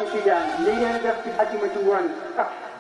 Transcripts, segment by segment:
Cheikh Tidiane lii ngeen def ci àjjuma ci ngoon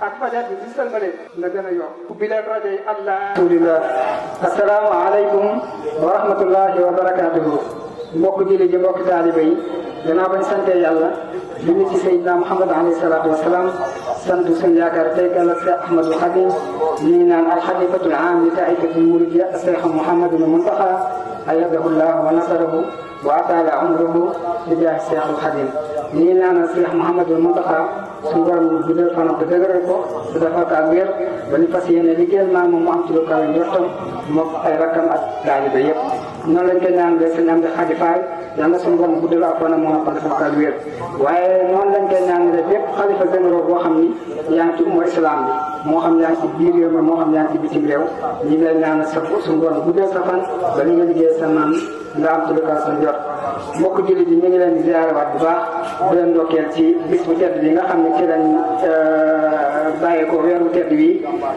ak fajar bi bi sëlmale na gën a yokk ubbi leen rajo yi alhamdulillah assalaamu aleykum wa rahmatullahi wa barakatuhu mbokk julli ji mbokk taaliba yi gannaaw bañ sante yàlla di ñu ci Seydina Muhammad alayhi salaatu wasalaam sant suñu yaakaar tey kala Cheikh Ahmadul Khadim ñu naan alxalifatul aam li taaifatul muridiyya Cheikh Mouhamadul Muntaxa ayyadahullah wa nasarahu wa ataala umruhu bi jaahi Cheikhul Khadim ñu naan Cheikh Mouhamadul Muntaxa suñu borom bu dee fanam te dëgëral ko su defal ko ak wér ba ñu fas yéene liggéeyal maam moom mu am ci lu kawe njortam moom ay rakkam ak taaliba yëpp noonu lañ koy ñaan sëñ Amdi Xadi Faal yàlla suñu borom bu dee ak fanam moo ko defal ko ak wér waaye noonu lañ koy ñaan rek bépp xalifa généraux boo xam ni yaa ngi ci umma islam bi moo xam yaa ngi ci biir réew mi moo xam yaa ngi ci bitim réew ñu ngi lay ñaan sa suñu borom bu dee sa fan ba li nga liggéey sa maam nga am ci lu kawe sa njort mbokk jullit yi ñu ngi leen di ziarewaat bu baax di leen ndokkeel ci bis bu tedd bi nga xam ne ci lañ bàyyee ko weeru tedd wi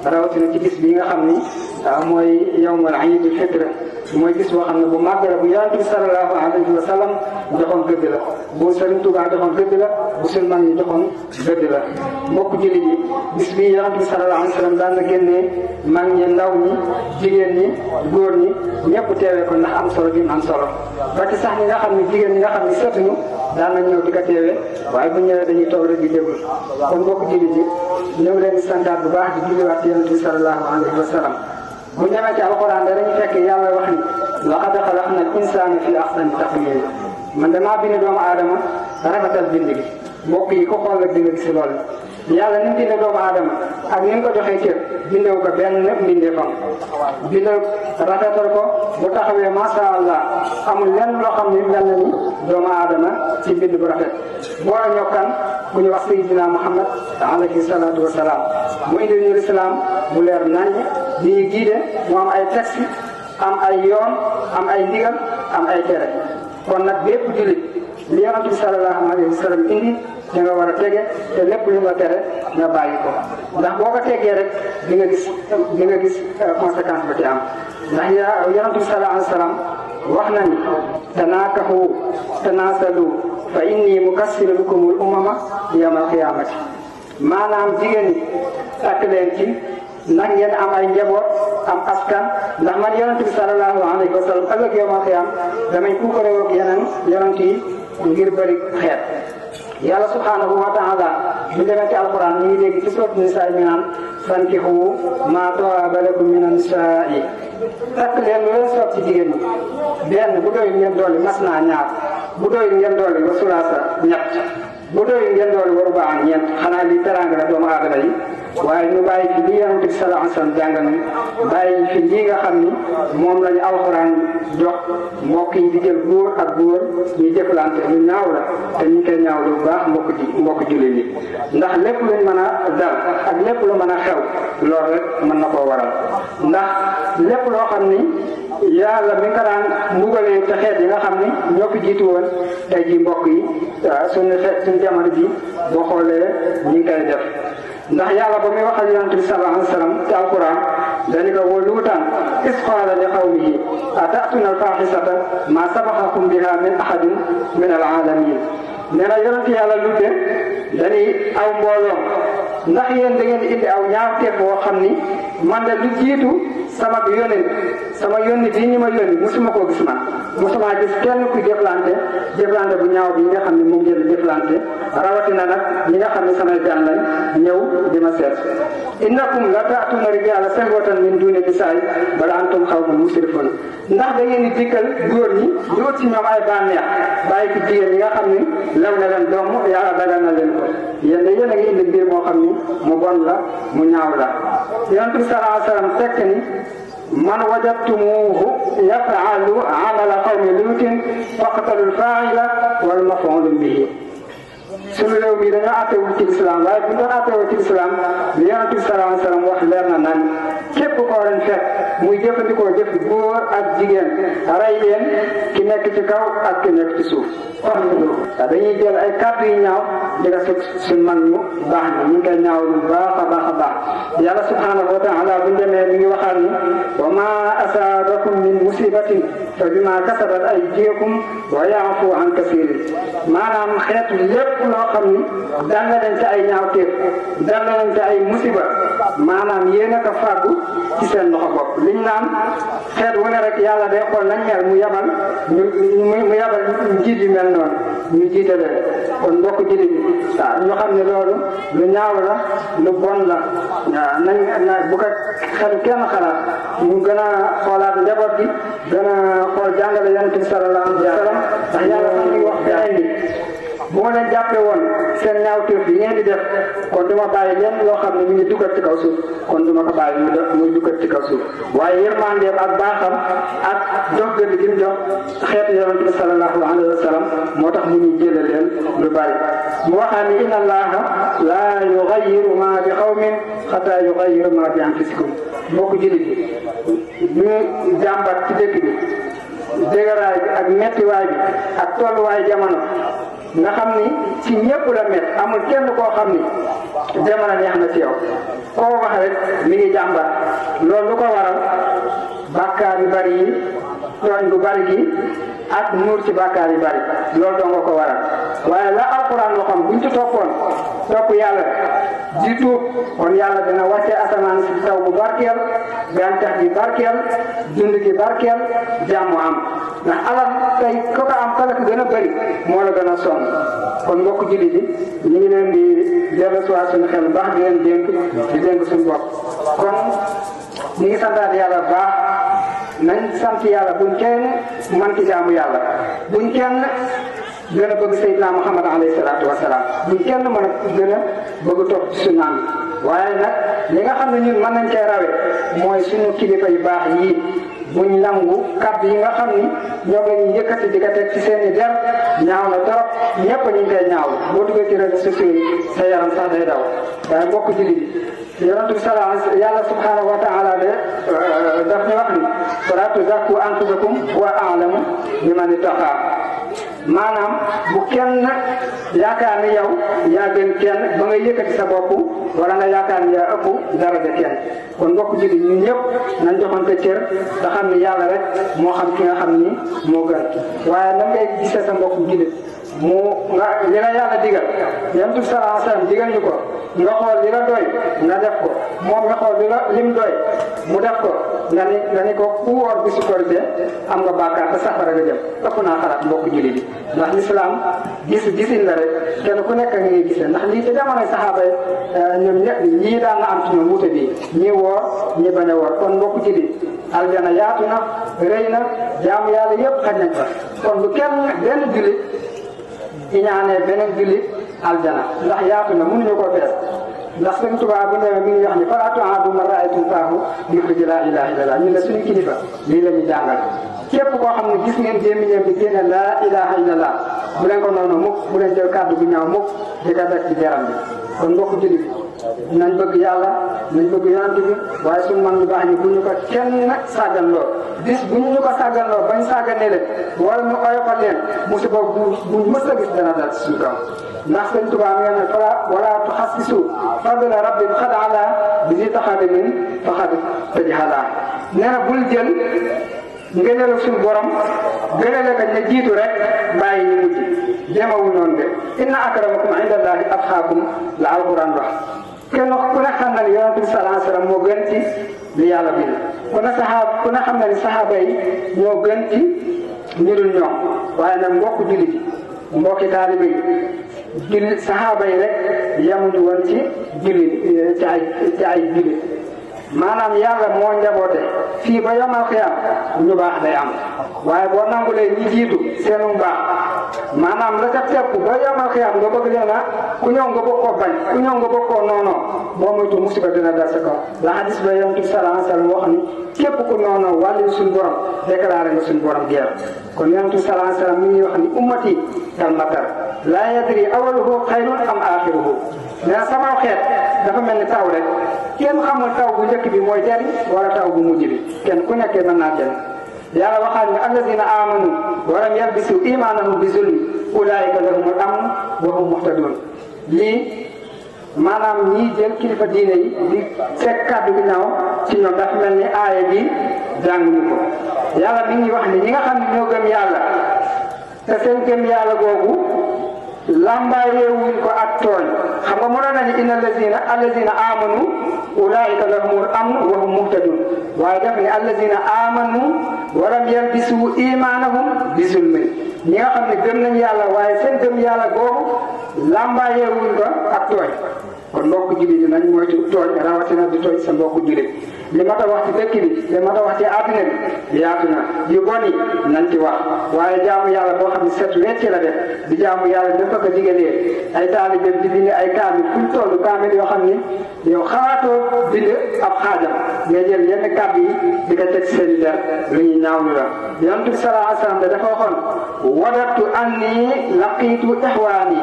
rawatina ci bis bi nga xam ni mooy yawmal iidul fitr mooy bis boo xam ne bu màgg la bu Yonent bi sallallahu alayhi wa sallam joxoon gëdd la bu Sëriñ Tuubaa joxoon gëdd la bu suñu mag ñi joxoon gëdd la mbokk jullit yi bis bi Yonent bi sallallahu alayhi wa sallam daan na génnee mag ñi ndaw ñi jigéen ñi góor ñi ñëpp teewee ko ndax am solo bi mu am solo ba ci sax ñi nga xam ne jigéen ñi nga xam ne seetuñu daan na ñëw di ko teewee waaye bu ñëwee dañuy toog rek di déglu kon mbokk jullit yi ñu ngi leen di santaat bu baax di julliwaat Yonent bi sallallahu alayhi wa sallam bu ñëwee ci alxuraan dañuy fekk yàlla wax ni laqad xalaqna al insaana fi ahsani taqwiim man damaa bind doomu aadama rafetal bind gi mbokk yi ko xool rek di nga gis loolu yàlla ni mu bindee doomu aadama ak ni mu ko joxee cër bindewu ko benn mbindeefam bindal rafetal ko bu taxawee masha Allah amul lenn loo xam ne mel na ni doomu aadama ci bind bu rafet boo la ñokkan ku ñu wax Seydina Muhammad alayhi salaatu wa salaam mu indi ñu lislaam bu leer nañ di ñu giide mu am ay texte am ay yoon am ay ndigal am ay tere kon nag bépp jullit li Yonent bi sallallahu alayhi wa sallam indi da nga war a tege te lépp lu nga tere nga bàyyi ko ndax boo ko tegee rek di nga gis conséquence ba ci am ndax Yonent bi sallallahu alayhi wa sallam wax na ni tanaakahu tanaasalu fa inni mukassiru bikumul umama yawmal qiyaamati maanaam jigéen ñi takk leen ci ndax ngeen am ay njaboot am askan ndax man Yonent bi sallallahu alayhi wa sallam ëllëg yawmal qiyaam damay puukaree ak yeneen yonent yi ngir bëri xeet yàlla subhanahu wa taala bu demee ci alquran ñu ngi dégg ci sourate Nisaa mi naan fankihu maa taaba lakum mina nisaa'i takk leen lu leen soob ci jigéen ñi benn bu doyul ngeen dolli mas naa ñaar bu doyul ngeen dolli wa sulaasa ñett bu doyul ngeen dolli wa rubaa ñeent xanaa li teraanga la doomu aadama yi waaye ñu bàyyi fi li Yonent bi sallallahu alayhi wa sallam jàngal ñu bàyyi fi lii nga xam ni moom lañu alxuraan jox mbokk yi di jël góor ak góor ñuy jëflante lu ñaaw la te ñu koy ñaaw lu baax mbokk jullit yi ndax lépp luñ mën a dal ak lépp lu mën a xew loolu rek mën na koo waral ndax lépp loo xam ni yàlla mi nga daan mbugalee te xeet yi nga xam ni ñoo fi jiitu woon tey ji mbokk yi suñu jamono ji boo xoolee ñi ngi koy def ndax yàlla ba muy waxal Yonent bi sallallahu alayhi wa sallam ci alquran dañu ko wa luutan is qaala li qawmihi ata'tuuna al-faahisata maa sabaqakum biha min ahadin min al-aalamiin nee na yonent yàlla Luut dañuy aw mbooloo ndax yéen da ngeen di indi aw ñaawteef boo xam ni man de lu jiitu sama yónni bii ñu ma yónni musuma koo gis man musuma gis kenn ku jëflante bu ñaaw bi nga xam ne moom ngeen di jëflante rawatina nag ñi nga xam ne samay gan lañ ñëw di ma seet innakum la ta'tuuna rijaala shahwatan min duuni nisaa bal antum qawmun musrifuun ndax da ngeen di dikkal góor ñi di ut ci ñoom ay bànneex bàyyi ci jigéen ñi nga xam ni lew na leen doom yàlla dagal na leen ko yéen de yéen a ngi indi mbir moo xam ni mu bon la mu ñaaw la Yonent bi sallallahu alayhi wa sallam tekk ni man wajadtumuuhu yaf'alu amala qawmi luutin faqtalu al-faa'ila wal maf'uula bihi suñu réew mi dañoo àttewul ci lislaam waaye bu ñu doon àttewul ci lislaam li Yonent bi sallallahu alayhi wa sallam wax leer na nan képp koo leen fekk muy jëfandikoo jëf góor ak jigéen rey leen ki nekk ci kaw ak ki nekk ci suuf kon dañuy jël ay kàddu yu ñaaw di nga suñ mag ñu baax na ñu ngi koy ñaawlu bu baax a baax a baax yàlla subhanahu wa taala bu ñu demee mi ngi waxaat ni wa ma asaabakum min musibatin fa bima kasabat aydikum wa yaafu an kasirin maanaam xeetu lépp loo xam ni dal na leen ci ay ñaawteef dal na leen ci ay musiba maanaam yéen a ko fàggu ci seen loxo bopp liñ naan xeet wu ne rek yàlla day xool nañ mel mu yabal mu yabal njiit yu mel noonu ñu jiite leen kon mbokk jullit bi waaw ñu xam ne loolu lu ñaaw la lu bon la waaw nañ bu ko xel kenn xalaat ñu gën a xoolaat njaboot gi gën a xool jàngale yonent bi sallallahu alayhi wa sallam ndax yàlla xam ngi wax beneen bi bu ma leen jàppee woon seen ñaawteef yi ngeen di def kon duma bàyyi leen loo xam ne mu ngi duggat ci kaw suuf kon duma ko bàyyi muy duggat ci kaw suuf waaye yërmandeem ak baaxam ak jox gëdd gi mu jox xeetu yonent bi sallallahu alayhi wa sallam moo tax mu ñu jële leen lu bari mu waxaa ni inna allaha la yughayyiru ma bi qawmin hatta yughayyiru ma bi anfusikum mbokk jullit yi ñu jàmbat ci dëkk bi dégaraay bi ak mettiwaay bi ak tolluwaay jamono nga xam ni ci ñëpp la met amul kenn koo xam ni jamono neex na ci yow koo wax rek mi ngi jàmbat loolu lu ko waral bàkkaar yu bari yi tooñ bu bari gi ak nuur ci bàkkaar yu bari loolu doo nga ko waral waaye la alquran waxoon buñ ci toppoon topp yàlla di tuub kon yàlla dina wàcce asamaan si taw bu barkeel gàncax gi barkeel dund gi barkeel jàmm am ndax alal tey ko ko am kala ko gën a bëri moo la gën a sonn kon mbokk jullit yi ñu ngi leen di dellusiwaat suñu xel baax di leen dénk suñu bopp kon ñu ngi santaat yàlla baax nañ sant yàlla buñ kenn man ki jaamu yàlla buñ kenn gën a bëgg Seydina Muhammad alayhi salaatu wa salaam buñ kenn mën a gën a bëgg topp ci sunnaam waaye nag li nga xam ne ñun mën nañ cee rawe mooy suñu kilifa yu baax yii buñ nangu kàddu yi nga xam ni ñoom la ñuy yëkkati di ko teg ci seen i der ñaaw na trop ñëpp ñu ngi koy ñaaw boo duggee ci réseaux sociaux yi sa yaram sax day daw waaye mbokk jullit yi yonent bi salaam yàlla subhanahu wa taala de daf ñu wax ni fala tuzakku anfusakum huwa a'lamu biman ittaqa maanaam bu kenn yaakaar ni yow yaa gën kenn ba nga yëkkati sa bopp wala nga yaakaar ni yaa ëpp daraja kenn kon mbokk jullit ñun ñëpp nañ joxante cër te xam ni yàlla rek moo xam ki nga xam ni moo gën waaye nan ngay gisee sa mbokk jullit mu nga li la yàlla digal yonent bi sallallahu alayhi wasallam digal ñu ko nga xool li la doy nga def ko moom nga xool li la lim doy mu def ko nga ni ko ku woor bisu korite am nga bàkkaar te safara nga jëm ëpp naa xalaat mbokk jullit yi ndax lislaam gisin la rek kenn ku nekk nga ngi gisee ndax lii ci jamonoy saxaaba yi ñoom ñëpp ñii daan na am ci ñoom wuute bi ñii woor ñii bañ a woor kon mbokk jullit aljana yaatu na rëy na jaamu yàlla yëpp xaj nañ fa kon bu kenn benn jullit iñaanee beneen jullit aljana ndax yaatu na mënuñu koo fees ndax sëñ Tuubaa bu ñëwee mi ngi wax ni falaa tu'aadu man ra'aytum faahu yuxriju laa ilaaha illallaah ñun ne suñu kilifa lii la ñu jàngal képp koo xam ne gis ngeen gémmiñam bi génne laa ilaaha illallaah bu leen ko noonu mukk bu leen jël kàddu bu ñaaw mukk di ko def ci jaram bi kon mbokk jullit nañ bëgg yàlla nañ bëgg yonent bi waaye suñu mag ñu baax ñi bu ñu ko kenn sàggan loo bis bu ñu ko sàggan loo bañ sàgganee leen wala ñu oyofal leen musiba bu mës a gis dana dal ci suñu kaw ndax sëñ Tuubaa ngeen ne fala wala tuxassisu fadla rabbin xad ala bi si taxadimin faxad tëjxalaa nee na bul jël ngëneelu suñu borom gënale ko ne jiitu rek bàyyi ñu mujj jéemawuñ noonu de inna akramakum indallahi atqaakum la alquran wax kenn ku ne xam na ni yonent bi sallallahu alayhi wasallam moo gën ci li yàlla bind ku ne xam na ni saxaaba yi ñoo gën ci ñu dul ñoom waaye nag mbokk jullit yi mbokki taalibe yi jullit saxaaba yi rek yemuñu woon ci jullit ci ay jullit maanaam yàlla moo njaboote fii ba yomal xiyam ñu baax day am waaye boo nangulee ñi jiitu seenu baax maanaam la ca tepp ba yomal xiyam nga bëgg leen a ku ñëw nga bëgg koo bañ ku ñëw nga bëgg koo noonoo boo moytu musiba dina dal sa kaw la hadis ba yonent bi sallallahu alayhi wasallam wax ni képp ku noonoo wàllu suñu borom déclaré nga suñu borom guerre kon yonent bi sallallahu alayhi wasallam mi ngi wax ni ummati kal matar laa yadri awaluhu xayrun am axiruhu nee na sama xeet dafa mel ni taw rek kenn xamul taw bu njëkk bi mooy jariñ wala taw bu mujj bi kenn ku nekkee mën naa jariñ yàlla waxaat ne allazina amanu wa lam yalbisu imanahum bi zulmi ulaika lahumul amn wa hum muhtadun lii maanaam ñii jël kilifa diine yi di fekk kàddu gi ñaaw ci ñoom dafa mel ni aaya bi jànguñu ko yàlla mi ngi wax ni ñi nga xam ne ñoo gëm yàlla te seen gëm yàlla googu lambaayewuñ ko ak tooñ xam nga mënoon na ni inna allazina amanu ulaika lahumul amn wa hum muhtadun waaye daf ni allazina amanu wa lam yalbisu imanahum bi zulmin ñi nga xam ne gëm nañ yàlla waaye seen gëm yàlla googu lambaayewuñ ko ak tooñ kon mbokku jullit yi nañ moytu tooñ rawatina di tooñ sa mbokku jullit li ma ta wax ci dëkk bi li ma ta wax ci àddina bi yaatu na yu bon yi nañ ci wax waaye jaamu yàlla boo xam ne set wecc la def di jaamu yàlla dafa ko digalee ay taalibe di bind ay kaamil fuñ toll kaamil yoo xam ni yow xalaatoo bind ab xaajam nga jël yenn kàddu yi di ko teg seen der lu ñuy ñaawlu la yonent bi sallallahu alayhi wa sallam dafa waxoon wadattu anni laqiitu ixwaani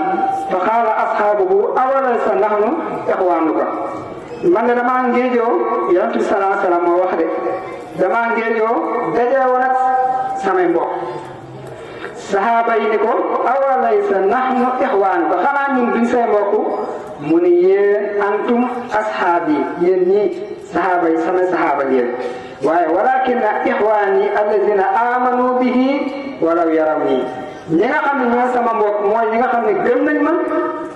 fa qaala ashaabuhu awalaysa nahnu ixwaanuka man de damaa ngéejoo yonent bi sallallahu alayhi wa sallam moo wax de damaa ngéejoo dajee woon ak samay mbokk sahaaba yi ni ko awalaysa nahnu ixwaanuka xanaa ñun duñ say mbokk mu ni yéen antum ashaabi yéen ñii sahaaba yi samay sahaaba yéen waaye walakinna ixwaani alladina amanu bihi walaw yaraw nii ñi nga xam ne ñoo sama mbokk mooy ñi nga xam ne gëm nañ ma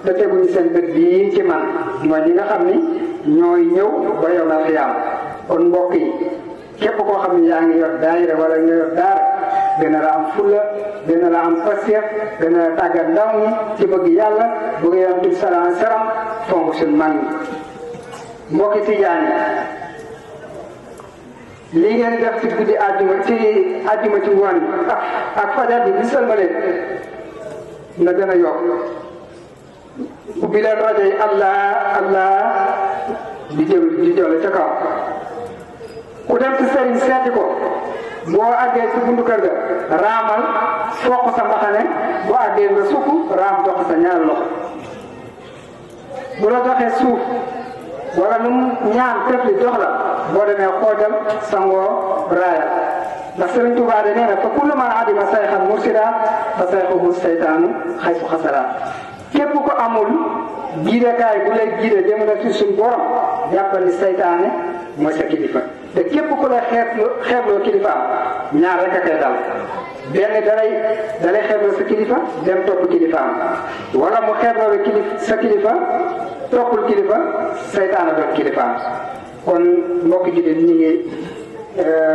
te teguñu seen bët bii ci man mooy ñi nga xam ni ñooy ñëw ba yawmal xiyaam kon mbokk yi képp koo xam ne yaa ngi yor daayira wala nga yor daara gën a la am fulla gën a la am passeef gën a la tàggat ndaw ñi ci bëgg yàlla bëgg yonent bi sallallahu alayhi wa sallam fonk suñu mag ñi mbokki tijaan yi lii ngeen def ci guddi àjjuma ci ngoon ak fajar bi sëlmale na gën a yokk ubbi leen rajo yi allah di jël ca kaw ku dem ci sëriñ seeti ko boo àggee ci buntu kër ga raamal foq sa mbaxane boo àggee nga sukk raam jox sa ñaari loxo bu la joxee suuf wala nu ñaan tefli jox la boo demee xoojal sangoo raaya ndax Sëriñ Tuubaa de nee na fa kullu man adima sayxan mursida fa sayxuhu saytaanu xaysu xasara képp ko amul giidekaay bu lay giide jëm na ci suñ borom jàppal ni saytaane mooy sa kilifa te képp ku lay xeebloo kilifaam ñaar rek a koy dal benn dalay xeebloo sa kilifa dem topp kilifaam wala mu xeebloo sa kilifa toppul kilifa saytaane doon kilifaam kon mbokk jigéen ñi ngi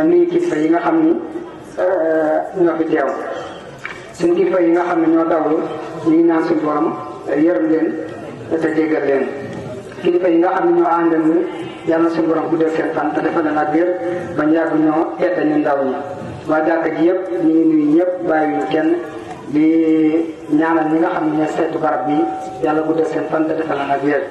nuyu kilifa yi nga xam ni ñoo fi teew suñ kilifa yi nga xam ne ñoo dawlu ñu ngi naan suñ borom yërëm leen te jéggal leen kilifa yi nga xam ne ñoo àndal ni yàlla suñu borom guddal seen fan te defal leen ak wér bañ yàgg ñoo tedd ñu ndaw ñi waa jàkka ji yëpp ñu ngi nuyu ñëpp bàyyiwuñu kenn di ñaanal ñi nga xam ne ñoo seetu barab bi yàlla guddal seen fan te defal leen ak wér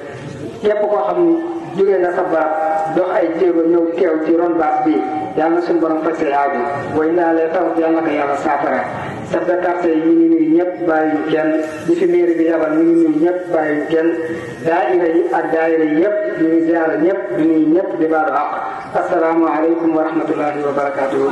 képp koo xam ne jógee nga sa barab dox ay jéego ñëw teew ci ron baas bi yàlla suñu borom faj say aajo booy ndaalee taw yàlla ko yàlla saafara chef de quartier yi ñu ngi nuyu ñëpp bàyyiwuñu kenn ñi fi mairie bi yabal ñu ngi nuyu ñëpp bàyyiwuñu kenn daayira yi ak daayira yi yëpp ñu ngi ziyaara ñëpp di nuyu ñëpp di baalu àq assalaamu aleykum wa rahmatullahi wa barakatuhu